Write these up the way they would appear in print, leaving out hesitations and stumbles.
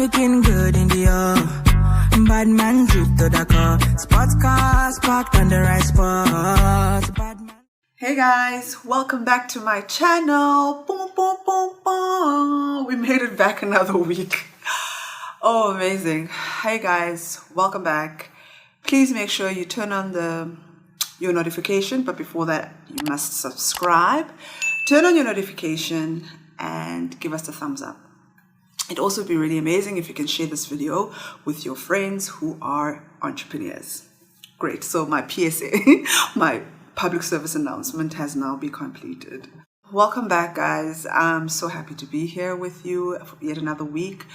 looking good in the bad man drip to the car. Sports cars parked on the right spot. Bad man. Hey guys, welcome back to my channel. Boom, boom, boom, boom. We made it back another week. Oh, amazing. Hey guys, welcome back. Please make sure you turn on your notification, but before that, you must subscribe. Turn on your notification and give us a thumbs up. It'd also be really amazing if you can share this video with your friends who are entrepreneurs. Great. So my PSA, my public service announcement has now been completed. Welcome back, guys. I'm so happy to be here with you for yet another week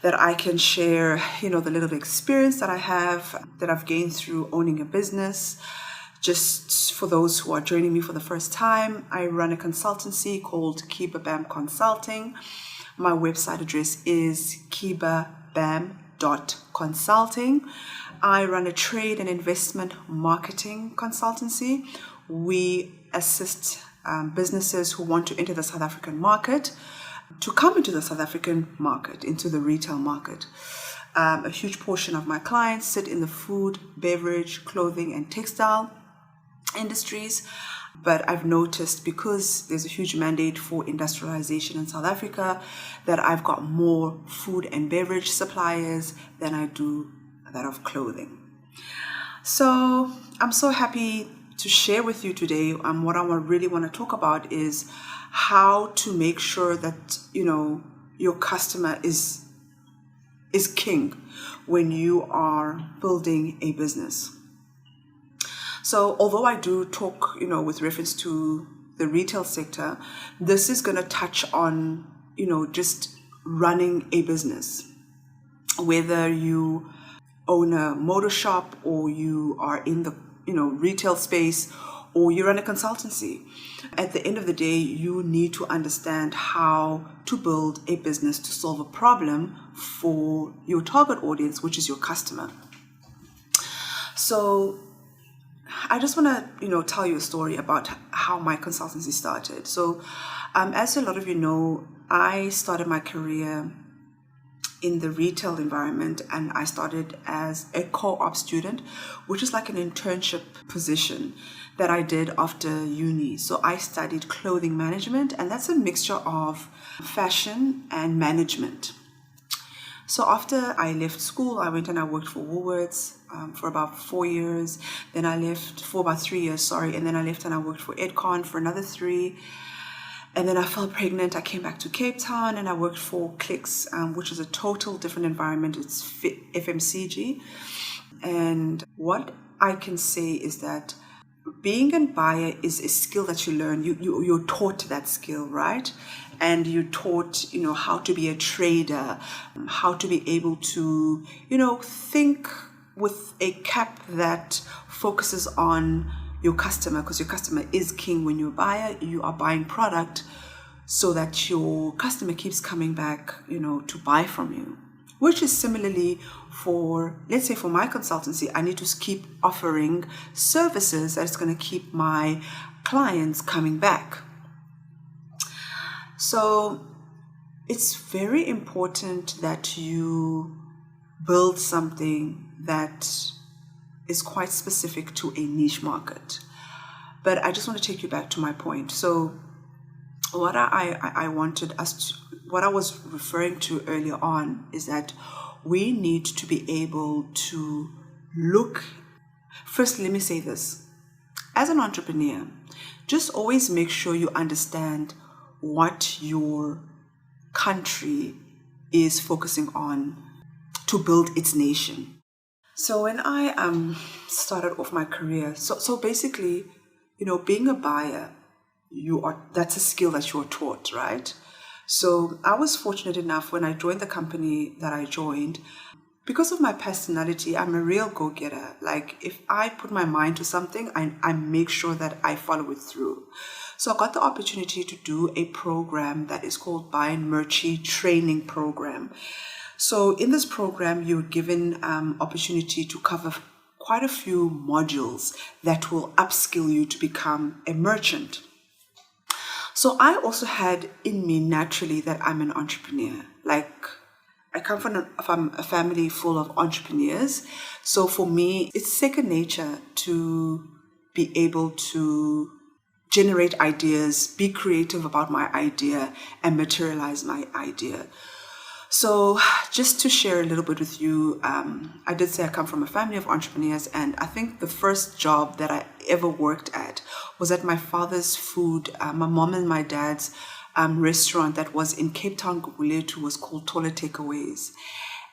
that I can share, the little experience that I have, that I've gained through owning a business. Just for those who are joining me for the first time, I run a consultancy called Kiba Bam Consulting. My website address is kibabam.consulting. I run a trade and investment marketing consultancy. We assist businesses who want to enter the South African market, to come into the South African market, into the retail market. A huge portion of my clients sit in the food, beverage, clothing, and textile industries. But I've noticed, because there's a huge mandate for industrialization in South Africa, that I've got more food and beverage suppliers than I do that of clothing. So I'm so happy to share with you today. What I really want to talk about is how to make sure that your customer is king when you are building a business. So although I do talk, with reference to the retail sector, this is going to touch on, just running a business. Whether you own a motor shop, or you are in the, retail space, or you run a consultancy. At the end of the day, you need to understand how to build a business to solve a problem for your target audience, which is your customer. So I just want to, tell you a story about how my consultancy started. So, as a lot of you know, I started my career in the retail environment, and I started as a co-op student, which is like an internship position that I did after uni. So I studied clothing management, and that's a mixture of fashion and management. So after I left school, I went and I worked for Woolworths for about 4 years. Then I left for about 3 years, and then I left and I worked for Edcon for another 3. And then I fell pregnant. I came back to Cape Town and I worked for Clicks, which is a total different environment. It's FMCG. And what I can say is that being a buyer is a skill that you learn. You're taught that skill, right? And you're taught, how to be a trader, how to be able to, think with a cap that focuses on your customer, because your customer is king. When you're a buyer, you are buying product so that your customer keeps coming back, to buy from you. Which is similarly for, let's say for my consultancy, I need to keep offering services that's going to keep my clients coming back. So it's very important that you build something that is quite specific to a niche market. But I just want to take you back to my point. So what what I was referring to earlier on is that we need to be able to look. First, let me say this. As an entrepreneur, just always make sure you understand what your country is focusing on to build its nation. So when I started off my career, so basically, being a buyer, that's a skill that you're taught, right? So I was fortunate enough when I joined the company that I joined, because of my personality, I'm a real go-getter. Like, if I put my mind to something, I make sure that I follow it through. So I got the opportunity to do a program that is called Buy Merchie Training Program. So in this program, you're given opportunity to cover quite a few modules that will upskill you to become a merchant. So I also had in me naturally that I'm an entrepreneur. Like, I come from a family full of entrepreneurs. So for me, it's second nature to be able to generate ideas, be creative about my idea, and materialize my idea. So just to share a little bit with you, I did say I come from a family of entrepreneurs, and I think the first job that I ever worked at was at my father's my mom and my dad's restaurant that was in Cape Town, Gugulethu, was called Tola Takeaways.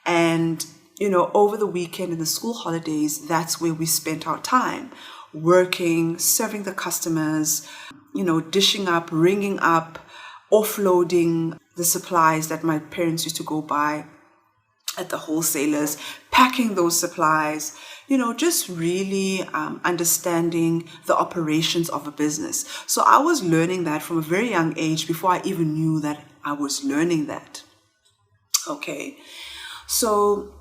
And, over the weekend and the school holidays, that's where we spent our time working, serving the customers, dishing up, ringing up, offloading the supplies that my parents used to go buy at the wholesalers, packing those supplies, just really understanding the operations of a business. So I was learning that from a very young age before I even knew that I was learning that. Okay, so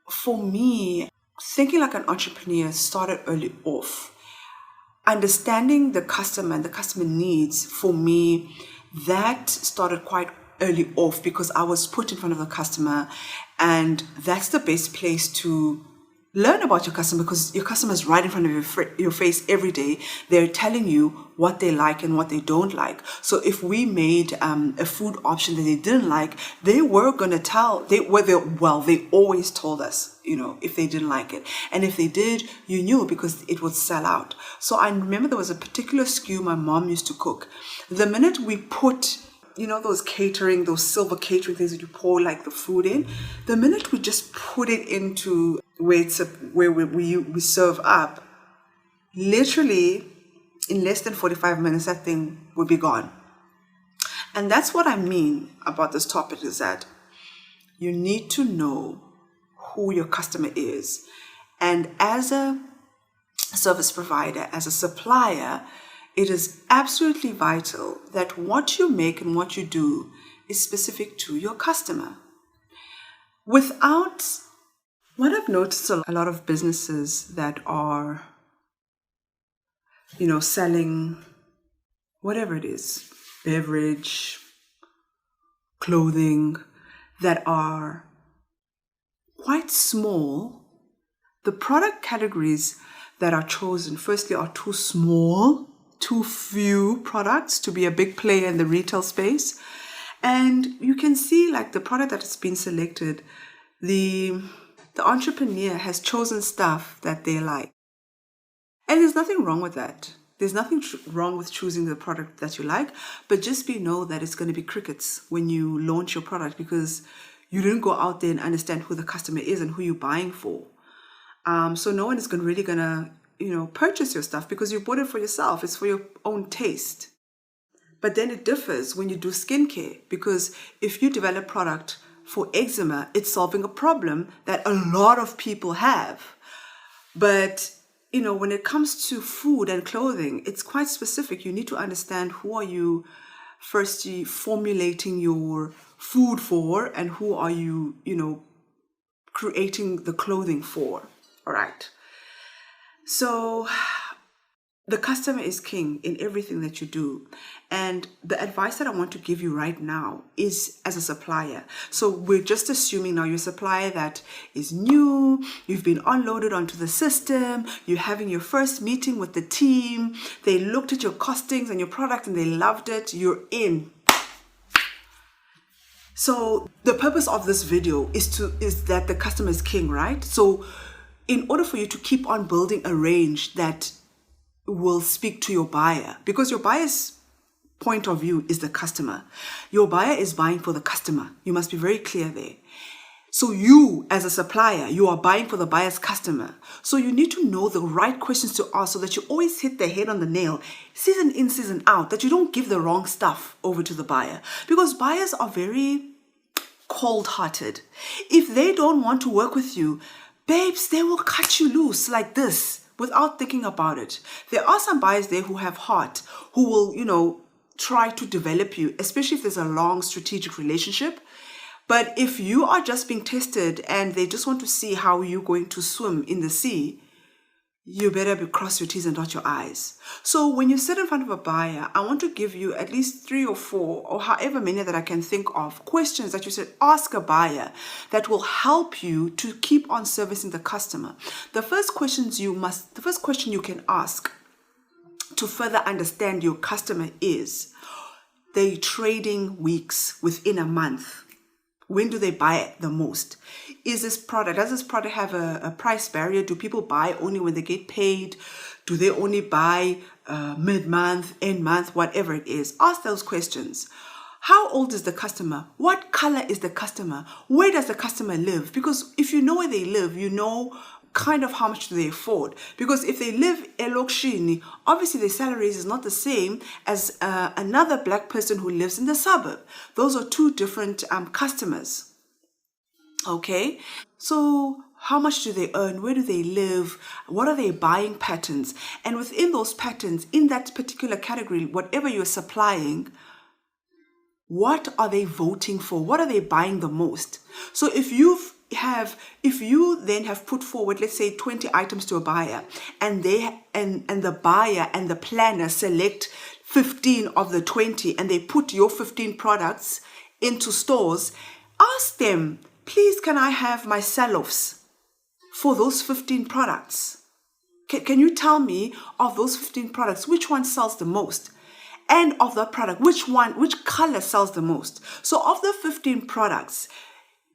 for me, thinking like an entrepreneur started early off. Understanding the customer and the customer needs, for me, that started quite early off because I was put in front of the customer, and that's the best place to learn about your customer, because your customer is right in front of your face every day. They're telling you what they like and what they don't like. So if we made a food option that they didn't like, they were going to tell, they always told us, if they didn't like it. And if they did, you knew, because it would sell out. So I remember there was a particular SKU my mom used to cook. The minute we put those silver catering things that you pour like the food in, the minute we just put it into where we serve up, literally in less than 45 minutes, that thing would be gone. And that's what I mean about this topic, is that you need to know who your customer is. And as a service provider, as a supplier, it is absolutely vital that what you make and what you do is specific to your customer. What I've noticed, a lot of businesses that are, selling whatever it is, beverage, clothing, that are quite small, the product categories that are chosen, firstly, are too small, too few products to be a big player in the retail space. And you can see, like, the product that has been selected, the entrepreneur has chosen stuff that they like. And there's nothing wrong with that. There's nothing wrong with choosing the product that you like, but just know that it's going to be crickets when you launch your product, because you didn't go out there and understand who the customer is and who you're buying for. So no one is really going to purchase your stuff because you bought it for yourself. It's for your own taste. But then it differs when you do skincare, because if you develop product for eczema, it's solving a problem that a lot of people have. But, when it comes to food and clothing, it's quite specific. You need to understand who are you firstly formulating your food for, and who are you, creating the clothing for. All right. So the customer is king in everything that you do. And the advice that I want to give you right now is as a supplier. So we're just assuming now you're a supplier that is new, you've been unloaded onto the system, you're having your first meeting with the team, they looked at your costings and your product and they loved it, you're in. So the purpose of this video is that the customer is king, right? So in order for you to keep on building a range that will speak to your buyer, because your buyer's point of view is the customer. Your buyer is buying for the customer. You must be very clear there. So you, as a supplier, you are buying for the buyer's customer. So you need to know the right questions to ask so that you always hit the head on the nail, season in, season out, that you don't give the wrong stuff over to the buyer. Because buyers are very cold-hearted. If they don't want to work with you, babes, they will cut you loose like this without thinking about it. There are some buyers there who have heart, who will, try to develop you, especially if there's a long strategic relationship. But if you are just being tested and they just want to see how you're going to swim in the sea, you better cross your T's and dot your I's. So when you sit in front of a buyer, I want to give you at least 3 or 4 or however many that I can think of questions that you should ask a buyer that will help you to keep on servicing the customer. The first question you can ask to further understand your customer is the trading weeks within a month. When do they buy it the most? Does this product have a price barrier? Do people buy only when they get paid? Do they only buy mid-month, end month, whatever it is? Ask those questions. How old is the customer? What color is the customer? Where does the customer live? Because if you know where they live, you know kind of how much do they afford. Because if they live elokishini, obviously their salaries is not the same as another black person who lives in the suburb. Those are 2 different customers. Okay, so how much do they earn? Where do they live? What are their buying patterns? And within those patterns, in that particular category, whatever you're supplying, what are they voting for? What are they buying the most? So if you then have put forward, let's say 20 items to a buyer, and the buyer and the planner select 15 of the 20, and they put your 15 products into stores, ask them, please, can I have my sell-offs for those 15 products? Can you tell me of those 15 products, which one sells the most? And of the product, which color sells the most? So of the 15 products,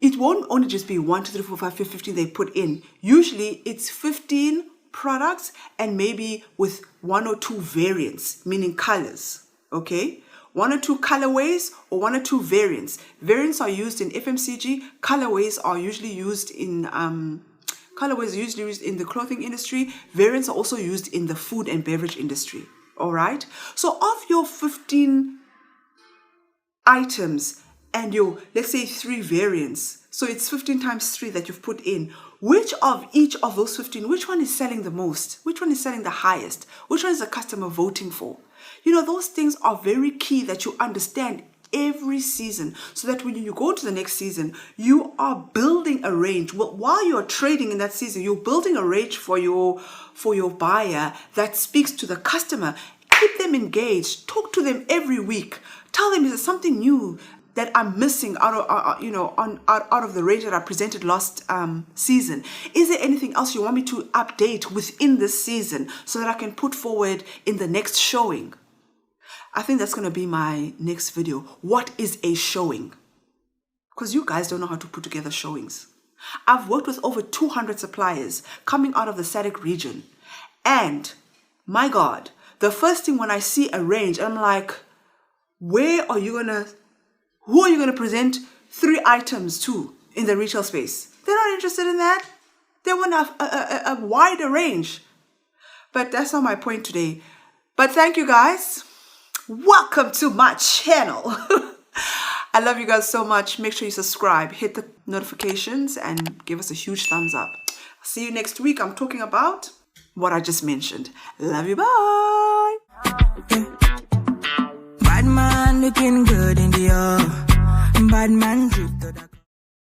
it won't only just be 1, 2, 3, 4, 5, 15 they put in. Usually it's 15 products and maybe with 1 or 2 variants, meaning colors, okay? 1 or 2 colorways or 1 or 2 variants. Variants are used in FMCG. Colorways are usually used in the clothing industry. Variants are also used in the food and beverage industry. All right. So of your 15 items and your, let's say 3 variants, so it's 15 times 3 that you've put in, which of each of those 15, which one is selling the most? Which one is selling the highest? Which one is the customer voting for? You know, those things are very key that you understand every season, so that when you go to the next season, you are building a range. Well, while you're trading in that season, you're building a range for your buyer that speaks to the customer. Keep them engaged. Talk to them every week. Tell them, is there something new that I'm missing out of the range that I presented last season? Is there anything else you want me to update within this season so that I can put forward in the next showing? I think that's going to be my next video. What is a showing? Because you guys don't know how to put together showings. I've worked with over 200 suppliers coming out of the SADC region. And my God, the first thing when I see a range, I'm like, who are you going to present 3 items to in the retail space? They're not interested in that. They want a wider range. But that's not my point today. But thank you guys. Welcome to my channel. I love you guys so much. Make sure you subscribe, hit the notifications, and give us a huge thumbs up. See you next week. I'm talking about what I just mentioned. Love you. Bye. Bad man looking good in the Bad man drip to the